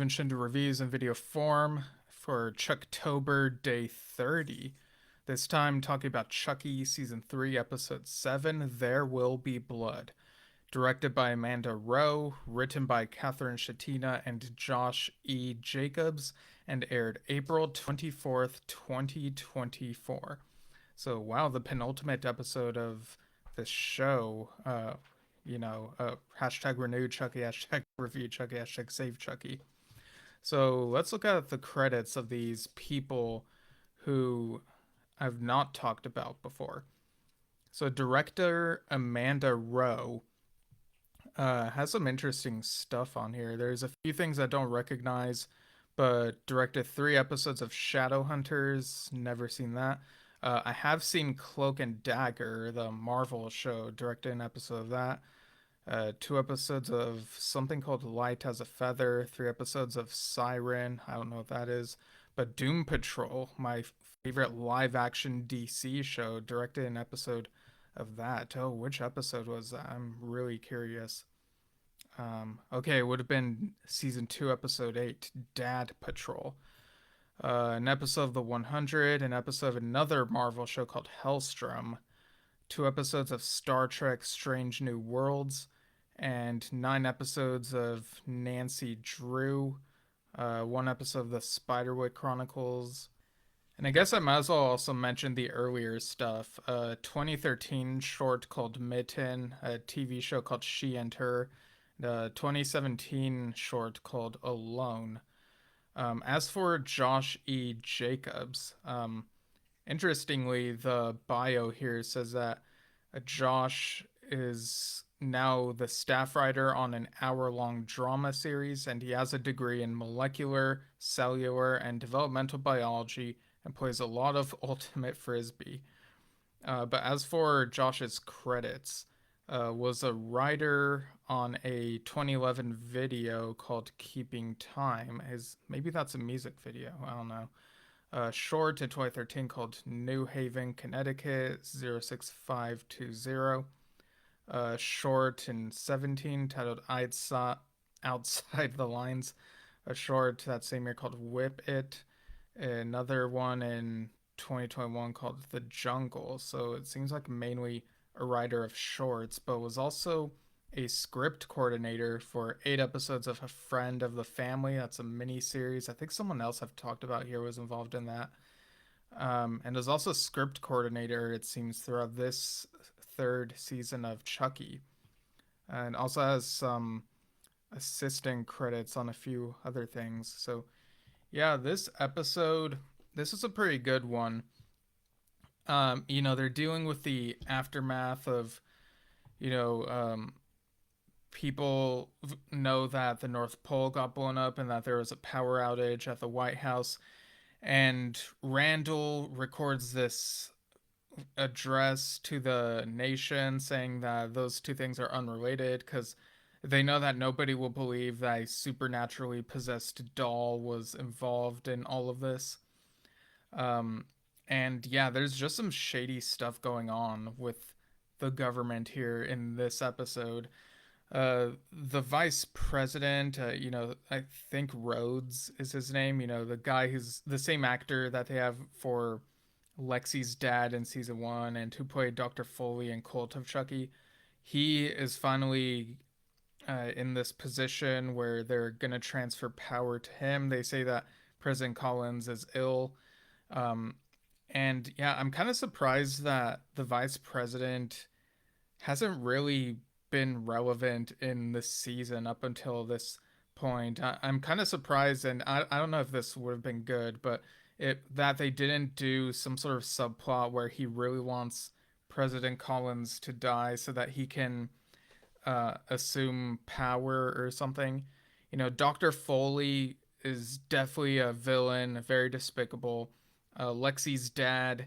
Into reviews in video form for Chucktober Day 30. This time talking about Chucky Season 3, Episode 7, There Will Be Blood. Directed by Amanda Rowe, written by Catherine Shatina and Josh E. Jacobs, and aired April 24th, 2024. So, wow, the penultimate episode of this show. Hashtag renew Chucky, hashtag review Chucky, hashtag save Chucky. So let's look at the credits of these people who I've not talked about before. So director Amanda Rowe has some interesting stuff on here. There's a few things I don't recognize, but directed 3 episodes of Shadowhunters. Never seen that. I have seen Cloak and Dagger, the Marvel show. Directed an episode of that. 2 episodes of something called Light as a Feather, 3 episodes of Siren. I don't know what that is. But Doom Patrol, my favorite live action DC show, directed an episode of that. Oh, which episode was that? I'm really curious. Okay, it would have been season 2, episode 8, Dad Patrol. An episode of The 100, an episode of another Marvel show called Hellstrom, 2 episodes of Star Trek Strange New Worlds, and 9 episodes of Nancy Drew, 1 episode of the Spiderwick Chronicles. And I guess I might as well also mention the earlier stuff. A 2013 short called Mitten, a TV show called She and Her, the 2017 short called Alone. As for Josh E. Jacobs, interestingly, the bio here says that Josh is now the staff writer on an hour-long drama series, and he has a degree in molecular, cellular, and developmental biology and plays a lot of ultimate frisbee. But as for Josh's credits, was a writer on a 2011 video called Keeping Time. Maybe that's a music video. I don't know. Short in 2013 called New Haven, Connecticut 06520. Short in 17 titled Outside the Lines. A short that same year called Whip It. Another one in 2021 called The Jungle. So it seems like mainly a writer of shorts, but was also a script coordinator for 8 episodes of A Friend of the Family. That's a mini series. I think someone else I've talked about here was involved in that. And is also script coordinator, it seems, throughout this third season of Chucky. And also has some assistant credits on a few other things. So, yeah, this is a pretty good one. They're dealing with the aftermath of, you know, people know that the North Pole got blown up and that there was a power outage at the White House. And Randall records this address to the nation saying that those two things are unrelated because they know that nobody will believe that a supernaturally possessed doll was involved in all of this. Um, and yeah, there's just some shady stuff going on with the government here in this episode. The vice president, I think Rhodes is his name, the guy who's the same actor that they have for Lexi's dad in season 1 and who played Dr. Foley in Cult of Chucky. He is finally in this position where they're going to transfer power to him. They say that President Collins is ill. Um, and yeah, I'm kind of surprised that the vice president hasn't really been relevant in this season up until this point. I'm kind of surprised, and I don't know if this would have been good, but that they didn't do some sort of subplot where he really wants President Collins to die so that he can assume power or something. Dr. Foley is definitely a villain, very despicable. Lexi's dad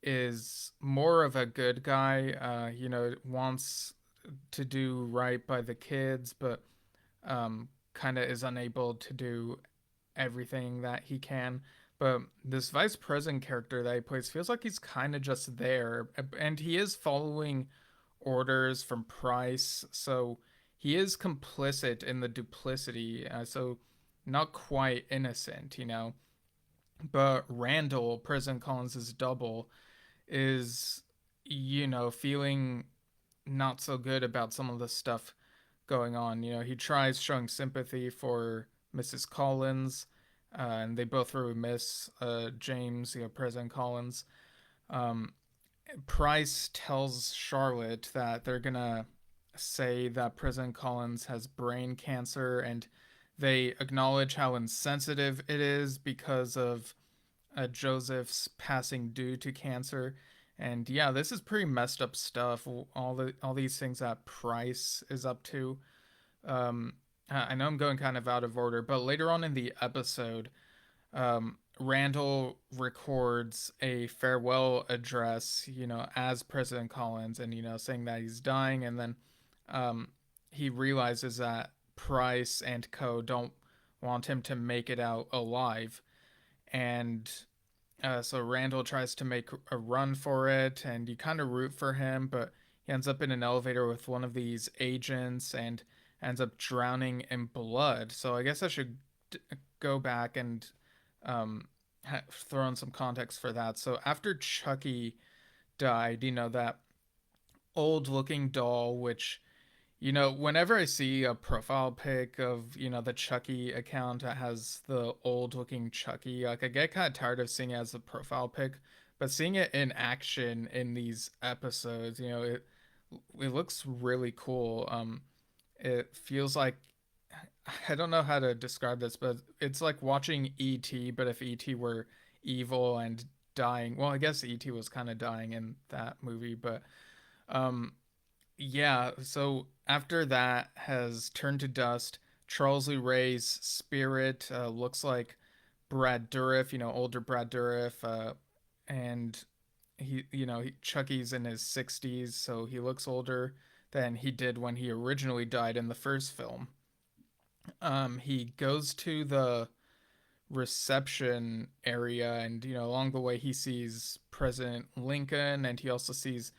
is more of a good guy, wants to do right by the kids, but kind of is unable to do everything that he can. But this vice president character that he plays feels like he's kind of just there, and he is following orders from Price, so he is complicit in the duplicity. So not quite innocent, but Randall, President Collins' double, is, feeling not so good about some of the stuff going on. He tries showing sympathy for Mrs. Collins, and they both really miss James, President Collins. Um, Price tells Charlotte that they're gonna say that President Collins has brain cancer, and they acknowledge how insensitive it is because of Joseph's passing due to cancer. And yeah, this is pretty messed up stuff. All these things that Price is up to. I know I'm going kind of out of order, but later on in the episode, Randall records a farewell address, as President Collins, and saying that he's dying, and then um, he realizes that Price and Co. don't want him to make it out alive, and so Randall tries to make a run for it, and you kind of root for him, but he ends up in an elevator with one of these agents and ends up drowning in blood. So I guess I should go back and um, throw in some context for that. So after Chucky died, that old looking doll, which whenever I see a profile pic of, the Chucky account that has the old looking Chucky, like I get kind of tired of seeing it as a profile pic, but seeing it in action in these episodes, it looks really cool. It feels like, I don't know how to describe this, but it's like watching E.T., but if E.T. were evil and dying. Well, I guess E.T. was kind of dying in that movie, but um yeah, so after that has turned to dust, Charles Lee Ray's spirit looks like Brad Dourif, older Brad Dourif, and Chucky's in his 60s, so he looks older than he did when he originally died in the first film. He goes to the reception area, and along the way he sees President Lincoln, and he also sees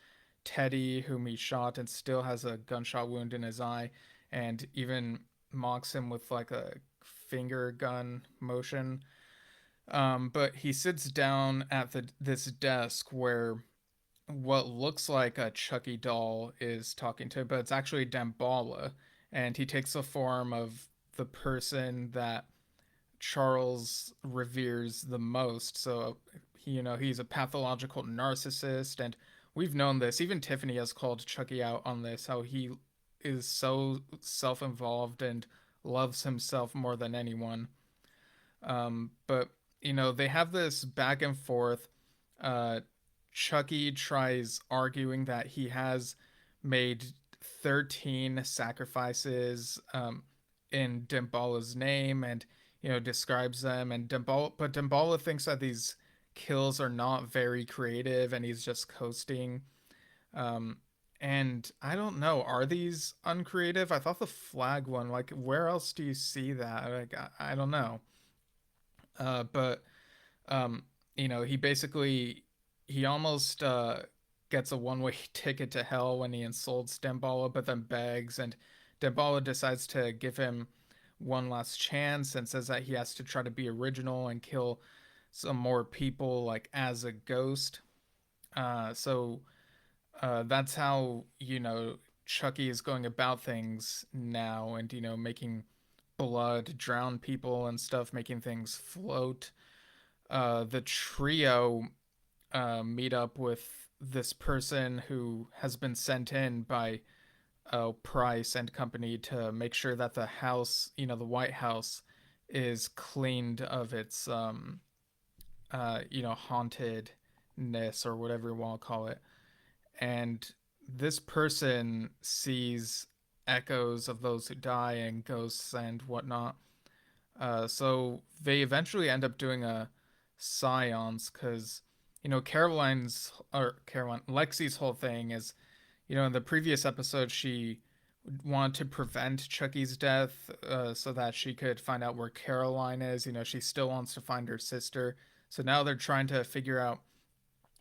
Teddy, whom he shot and still has a gunshot wound in his eye, and even mocks him with like a finger gun motion. But he sits down at this desk where what looks like a Chucky doll is talking to him, but it's actually Damballa, and he takes the form of the person that Charles reveres the most. So, he's a pathological narcissist, and we've known this. Even Tiffany has called Chucky out on this, how he is so self involved and loves himself more than anyone. But, they have this back and forth. Uh, Chucky tries arguing that he has made 13 sacrifices in Dimballa's name, and describes them, and Damballa thinks that these kills are not very creative and he's just coasting. um and I don't know, are these uncreative? I thought the flag one, like, where else do you see that? Like, I don't know. But um he basically, he almost gets a one-way ticket to hell when he insults Dembala, but then begs, and Dembala decides to give him one last chance and says that he has to try to be original and kill some more people, like as a ghost. So that's how Chucky is going about things now, and making blood drown people and stuff, making things float. The trio meet up with this person who has been sent in by Price and company to make sure that the house, the White House, is cleaned of its, hauntedness, or whatever you want to call it. And this person sees echoes of those who die and ghosts and whatnot. So they eventually end up doing a seance because, Caroline Lexi's whole thing is, in the previous episode, she wanted to prevent Chucky's death so that she could find out where Caroline is. She still wants to find her sister. So now they're trying to figure out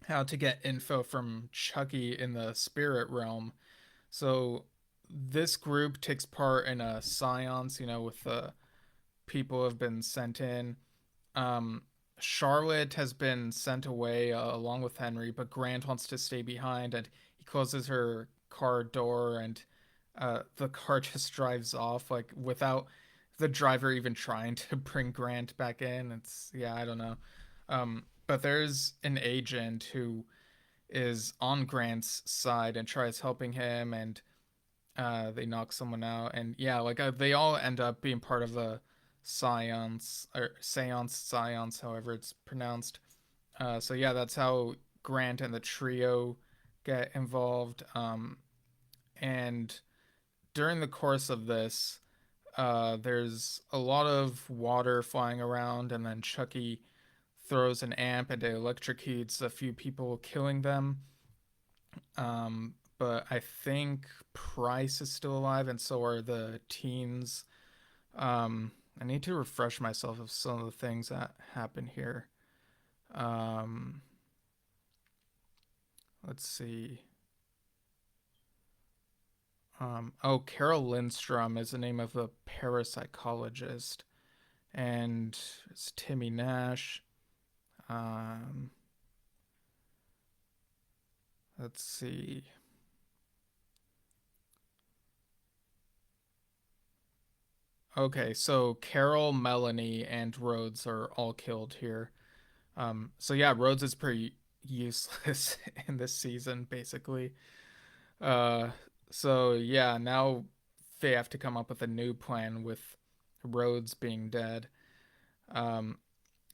how to get info from Chucky in the spirit realm. So this group takes part in a seance, with people have been sent in. Um, Charlotte has been sent away along with Henry, but Grant wants to stay behind, and he closes her car door, and the car just drives off like without the driver even trying to bring Grant back in. It's yeah, I don't know. But there's an agent who is on Grant's side and tries helping him, and they knock someone out, and yeah, like they all end up being part of a seance, however it's pronounced. So yeah, that's how Grant and the trio get involved. And during the course of this, there's a lot of water flying around, and then Chucky throws an amp and it electrocutes a few people, killing them. But I think Price is still alive, and so are the teens. Um, I need to refresh myself of some of the things that happen here. Um, let's see. Oh, Carol Lindstrom is the name of a parapsychologist, and it's Timmy Nash. Um, let's see. Okay, so Carol, Melanie, and Rhodes are all killed here. So yeah, Rhodes is pretty useless in this season, basically. Uh, so yeah, now they have to come up with a new plan with Rhodes being dead. Um,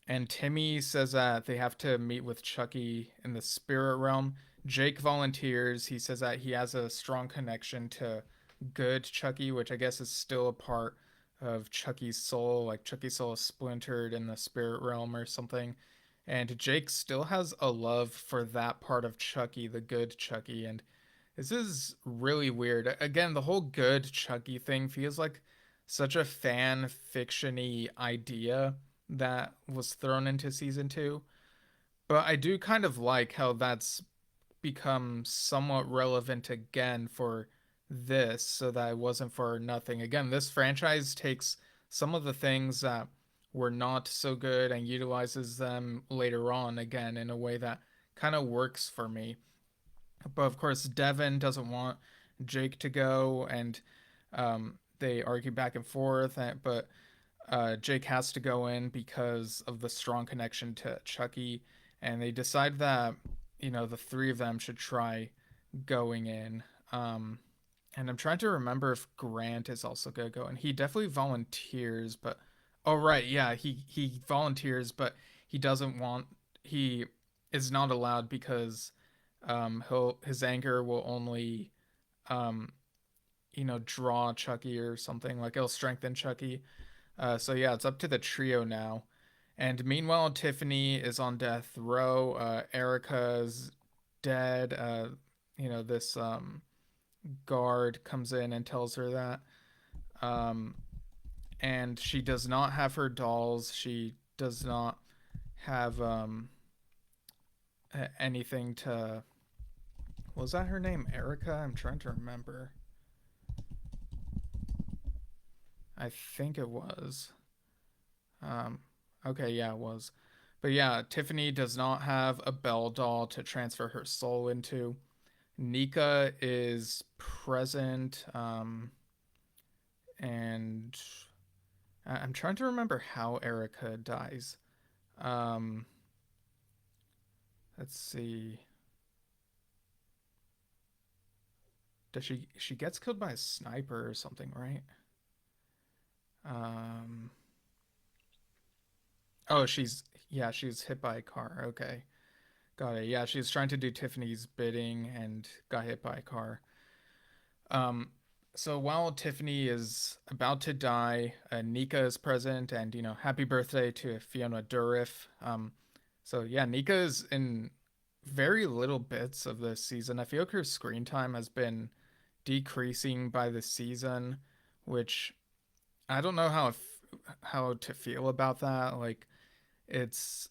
and Timmy says that they have to meet with Chucky in the spirit realm. Jake volunteers. He says that he has a strong connection to good Chucky, which I guess is still a part of Chucky's soul. Like Chucky's soul is splintered in the spirit realm or something. And Jake still has a love for that part of Chucky, the good Chucky. And this is really weird. Again, the whole good Chucky thing feels like such a fan fiction-y idea that was thrown into season two. But I do kind of like how that's become somewhat relevant again for this, so that it wasn't for nothing. Again, this franchise takes some of the things that were not so good and utilizes them later on again in a way that kind of works for me. But of course, Devin doesn't want Jake to go, and they argue back and forth. But Jake has to go in because of the strong connection to Chucky, and they decide that the three of them should try going in. Um, and I'm trying to remember if Grant is also gonna go, and he definitely volunteers. But oh right, yeah, he volunteers, but he doesn't want he is not allowed because his anger will only um draw Chucky or something, like it'll strengthen Chucky. So yeah, it's up to the trio now. And meanwhile, Tiffany is on death row. Erica's dead. This guard comes in and tells her that. Um, and she does not have her dolls. She does not have anything to. Was that her name, Erica? I'm trying to remember. I think it was. Um, okay, yeah, it was. But yeah, Tiffany does not have a Belle doll to transfer her soul into. Nika is present, and I'm trying to remember how Erica dies. Um, let's see. Does she gets killed by a sniper or something, right? Um, oh, she's hit by a car. Okay, got it. Yeah, she's trying to do Tiffany's bidding and got hit by a car. Um, so while Tiffany is about to die, Nika is present, and happy birthday to Fiona Dourif. So yeah, Nika is in very little bits of this season. I feel like her screen time has been decreasing by the season, which I don't know how to feel about that. Like it's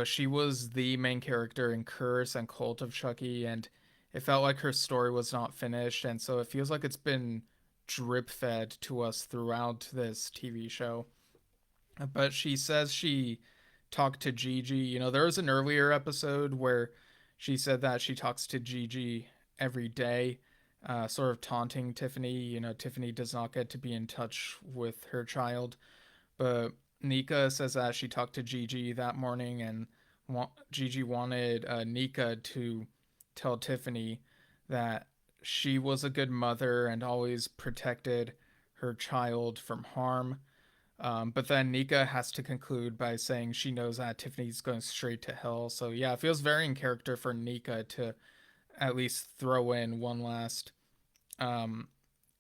she was the main character in Curse and Cult of Chucky, and it felt like her story was not finished, and so it feels like it's been drip fed to us throughout this TV show. but she says she talked to Gigi. There was an earlier episode where she said that she talks to Gigi every day, sort of taunting Tiffany. Tiffany does not get to be in touch with her child, but Nika says that she talked to Gigi that morning, and Gigi wanted Nika to tell Tiffany that she was a good mother and always protected her child from harm. But then Nika has to conclude by saying she knows that Tiffany's going straight to hell. So yeah, it feels very in character for Nika to at least throw in um,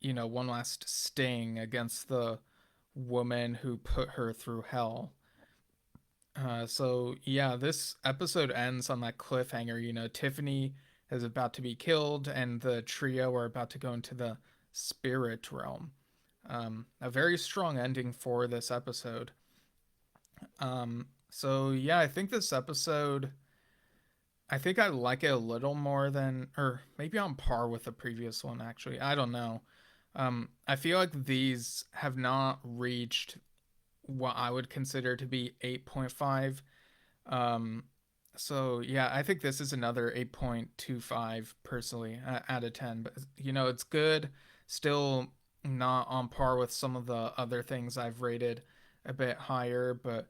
one last sting against the woman who put her through hell. So yeah, this episode ends on that cliffhanger. Tiffany is about to be killed, and the trio are about to go into the spirit realm. A very strong ending for this episode. So yeah, I think this episode, I think I like it a little more than, or maybe on par with the previous one. Actually, I don't know. I feel like these have not reached what I would consider to be 8.5. Um, so yeah, I think this is another 8.25 personally out of 10. But it's good. Still not on par with some of the other things I've rated a bit higher, but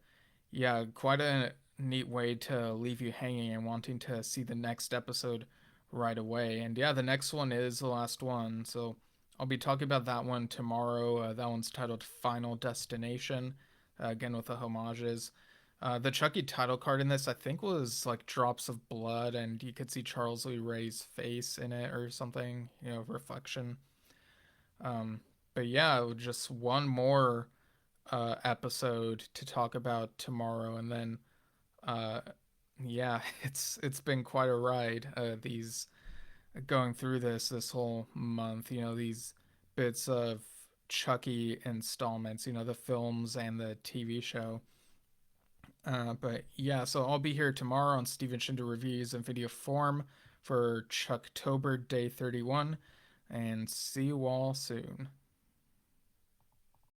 yeah, quite a neat way to leave you hanging and wanting to see the next episode right away. And yeah, the next one is the last one. So I'll be talking about that one tomorrow. That one's titled Final Destination, again with the homages. The Chucky title card in this, I think, was like drops of blood, and you could see Charles Lee Ray's face in it or something, reflection. Um, but yeah, just one more episode to talk about tomorrow, and then uh, yeah, it's been quite a ride. These going through this whole month, these bits of Chucky installments, the films and the TV show. But yeah, so I'll be here tomorrow on Steven Shinder Reviews in video form for Chucktober Day 31, and see you all soon.